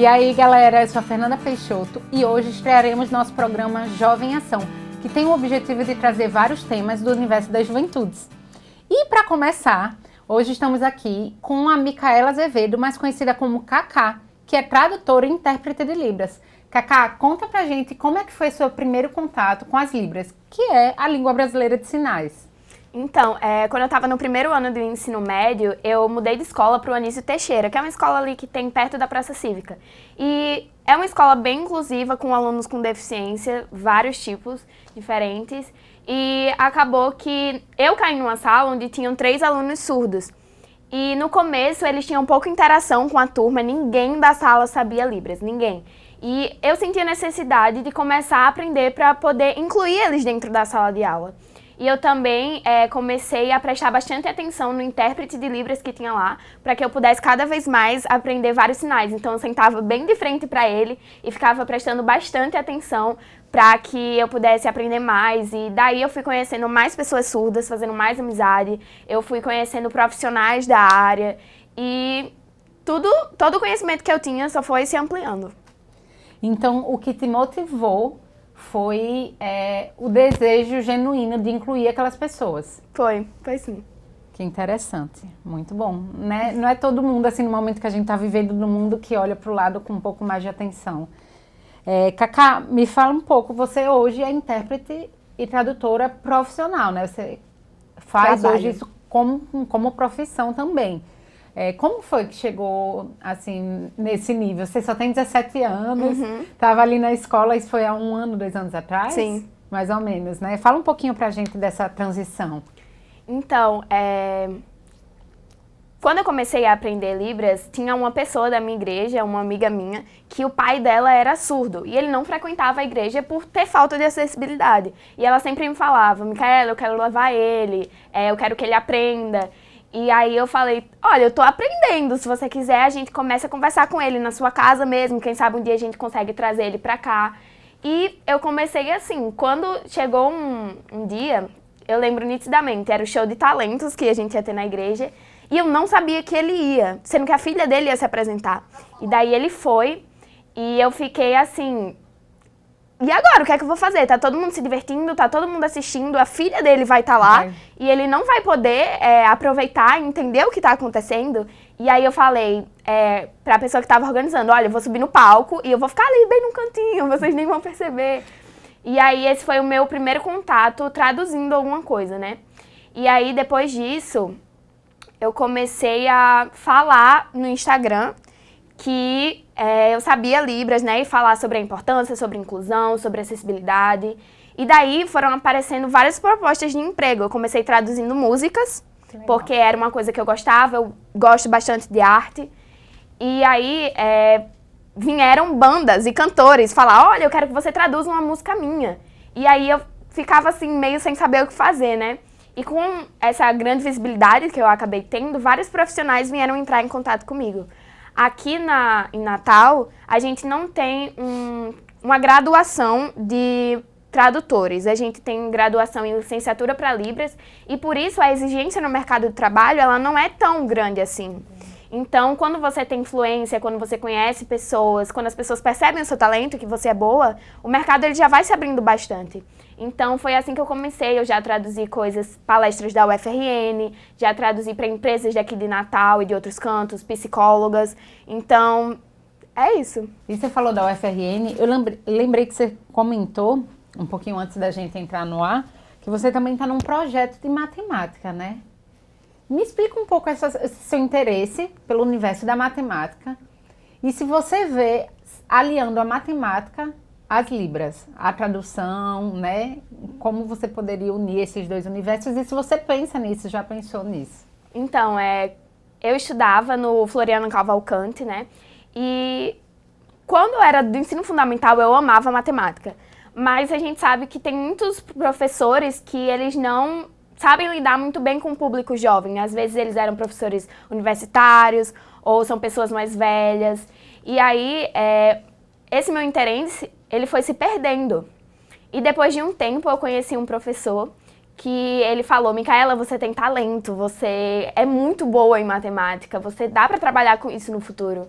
E aí, galera, eu sou a Fernanda Peixoto e hoje estrearemos nosso programa Jovem em Ação, que tem o objetivo de trazer vários temas do universo das juventudes. E para começar, hoje estamos aqui com a Micaela Azevedo, mais conhecida como Cacá, que é tradutora e intérprete de Libras. Cacá, conta pra gente como é que foi seu primeiro contato com as Libras, que é a língua brasileira de sinais. Então, quando eu estava no primeiro ano do ensino médio, eu mudei de escola para o Anísio Teixeira, que é uma escola ali que tem perto da Praça Cívica. E é uma escola bem inclusiva, com alunos com deficiência, vários tipos diferentes. E acabou que eu caí numa sala onde tinham 3 alunos surdos. E no começo eles tinham pouca interação com a turma, ninguém da sala sabia Libras, ninguém. E eu senti a necessidade de começar a aprender para poder incluir eles dentro da sala de aula. E eu também comecei a prestar bastante atenção no intérprete de Libras que tinha lá, para que eu pudesse cada vez mais aprender vários sinais. Então eu sentava bem de frente para ele e ficava prestando bastante atenção para que eu pudesse aprender mais. E daí eu fui conhecendo mais pessoas surdas, fazendo mais amizade. Eu fui conhecendo profissionais da área e todo o conhecimento que eu tinha só foi se ampliando. Então, o que te motivou foi o desejo genuíno de incluir aquelas pessoas. Foi sim. Que interessante, muito bom. Né? Não é todo mundo, assim, no momento que a gente está vivendo no mundo, que olha para o lado com um pouco mais de atenção. Cacá, me fala um pouco, você hoje é intérprete e tradutora profissional, né? Você faz hoje isso como profissão também. Como foi que chegou, assim, nesse nível? Você só tem 17 anos, estava ali na escola, isso foi há 1 ano, 2 anos atrás? Sim. Mais ou menos, né? Fala um pouquinho pra gente dessa transição. Então, quando eu comecei a aprender Libras, tinha uma pessoa da minha igreja, uma amiga minha, que o pai dela era surdo. E ele não frequentava a igreja por ter falta de acessibilidade. E ela sempre me falava, Micaela, eu quero levar ele, eu quero que ele aprenda. E aí eu falei, olha, eu tô aprendendo, se você quiser a gente começa a conversar com ele na sua casa mesmo, quem sabe um dia a gente consegue trazer ele pra cá. E eu comecei assim, quando chegou um dia, eu lembro nitidamente, era o show de talentos que a gente ia ter na igreja, e eu não sabia que ele ia, sendo que a filha dele ia se apresentar. E daí ele foi, e eu fiquei assim, e agora, o que é que eu vou fazer? Tá todo mundo se divertindo, tá todo mundo assistindo, a filha dele vai estar lá e ele não vai poder aproveitar e entender o que tá acontecendo. E aí eu falei pra pessoa que tava organizando, olha, eu vou subir no palco e eu vou ficar ali bem no cantinho, vocês nem vão perceber. E aí esse foi o meu primeiro contato traduzindo alguma coisa, né? E aí depois disso, eu comecei a falar no Instagram que eu sabia Libras, né, e falar sobre a importância, sobre inclusão, sobre acessibilidade. E daí foram aparecendo várias propostas de emprego. Eu comecei traduzindo músicas, porque era uma coisa que eu gostava, eu gosto bastante de arte. E aí vieram bandas e cantores falar, olha, eu quero que você traduza uma música minha. E aí eu ficava assim, meio sem saber o que fazer, né? E com essa grande visibilidade que eu acabei tendo, vários profissionais vieram entrar em contato comigo. Aqui em Natal, a gente não tem uma graduação de tradutores. A gente tem graduação em licenciatura para Libras e, por isso, a exigência no mercado de trabalho ela não é tão grande assim. Então, quando você tem influência, quando você conhece pessoas, quando as pessoas percebem o seu talento, que você é boa, o mercado ele já vai se abrindo bastante. Então, foi assim que eu comecei. Eu já traduzi palestras da UFRN, já traduzi para empresas daqui de Natal e de outros cantos, psicólogas. Então, é isso. E você falou da UFRN, eu lembrei que você comentou, um pouquinho antes da gente entrar no ar, que você também está num projeto de matemática, né? Me explica um pouco esse seu interesse pelo universo da matemática e se você vê aliando a matemática às Libras, a tradução, né? Como você poderia unir esses dois universos e se você pensa nisso, já pensou nisso? Então, eu estudava no Floriano Cavalcante, né? E quando eu era do ensino fundamental, eu amava matemática. Mas a gente sabe que tem muitos professores que eles não sabem lidar muito bem com o público jovem. Às vezes eles eram professores universitários ou são pessoas mais velhas. E aí, esse meu interesse, ele foi se perdendo. E depois de um tempo, eu conheci um professor que ele falou, Micaela, você tem talento, você é muito boa em matemática, você dá para trabalhar com isso no futuro.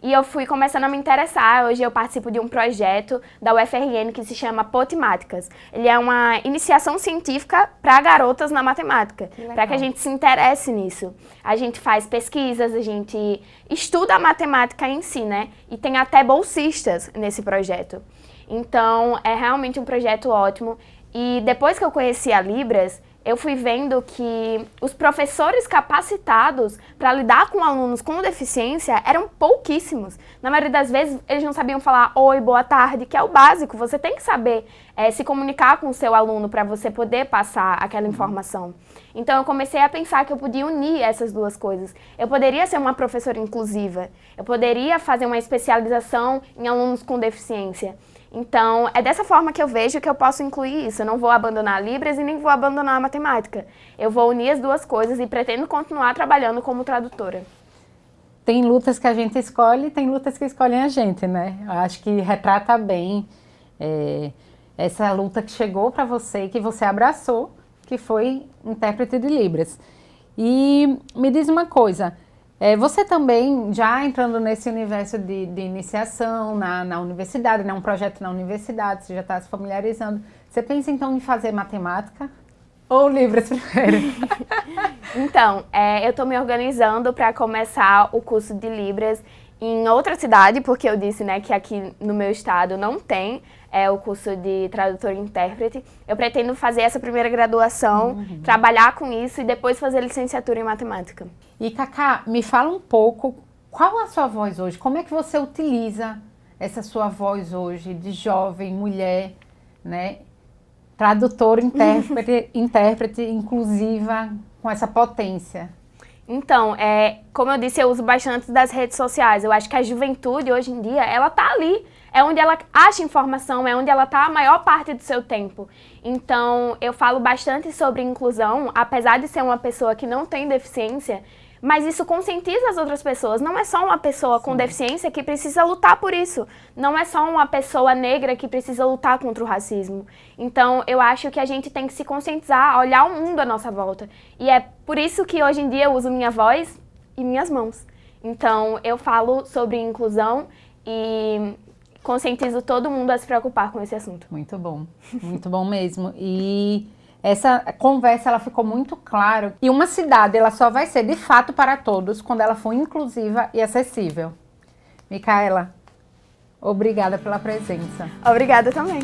E eu fui começando a me interessar. Hoje eu participo de um projeto da UFRN que se chama Potemáticas. Ele é uma iniciação científica para garotas na matemática, para que a gente se interesse nisso. A gente faz pesquisas, a gente estuda a matemática em si, né? E tem até bolsistas nesse projeto. Então, é realmente um projeto ótimo. E depois que eu conheci a Libras, eu fui vendo que os professores capacitados para lidar com alunos com deficiência eram pouquíssimos. Na maioria das vezes, eles não sabiam falar oi, boa tarde, que é o básico. Você tem que saber se comunicar com o seu aluno para você poder passar aquela informação. Então, eu comecei a pensar que eu podia unir essas duas coisas. Eu poderia ser uma professora inclusiva. Eu poderia fazer uma especialização em alunos com deficiência. Então, é dessa forma que eu vejo que eu posso incluir isso. Eu não vou abandonar a Libras e nem vou abandonar a matemática. Eu vou unir as duas coisas e pretendo continuar trabalhando como tradutora. Tem lutas que a gente escolhe e tem lutas que escolhem a gente, né? Eu acho que retrata bem essa luta que chegou para você e que você abraçou, que foi intérprete de Libras. E me diz uma coisa, você também, já entrando nesse universo de iniciação na universidade, né, um projeto na universidade, você já está se familiarizando, você pensa então em fazer matemática ou Libras primeiro? Então, eu estou me organizando para começar o curso de Libras em outra cidade, porque eu disse, né, que aqui no meu estado não tem o curso de tradutor e intérprete. Eu pretendo fazer essa primeira graduação, trabalhar com isso e depois fazer licenciatura em matemática. E Cacá, me fala um pouco, qual a sua voz hoje? Como é que você utiliza essa sua voz hoje de jovem, mulher, né? Tradutora, intérprete inclusiva, com essa potência? Então, como eu disse, eu uso bastante das redes sociais. Eu acho que a juventude, hoje em dia, ela tá ali. É onde ela acha informação, é onde ela tá a maior parte do seu tempo. Então, eu falo bastante sobre inclusão, apesar de ser uma pessoa que não tem deficiência, mas isso conscientiza as outras pessoas. Não é só uma pessoa com deficiência que precisa lutar por isso. Não é só uma pessoa negra que precisa lutar contra o racismo. Então, eu acho que a gente tem que se conscientizar, olhar o mundo à nossa volta. E é por isso que hoje em dia eu uso minha voz e minhas mãos. Então, eu falo sobre inclusão e conscientizo todo mundo a se preocupar com esse assunto. Muito bom mesmo. E essa conversa, ela ficou muito clara. E uma cidade, ela só vai ser de fato para todos quando ela for inclusiva e acessível. Micaela, obrigada pela presença. Obrigada também.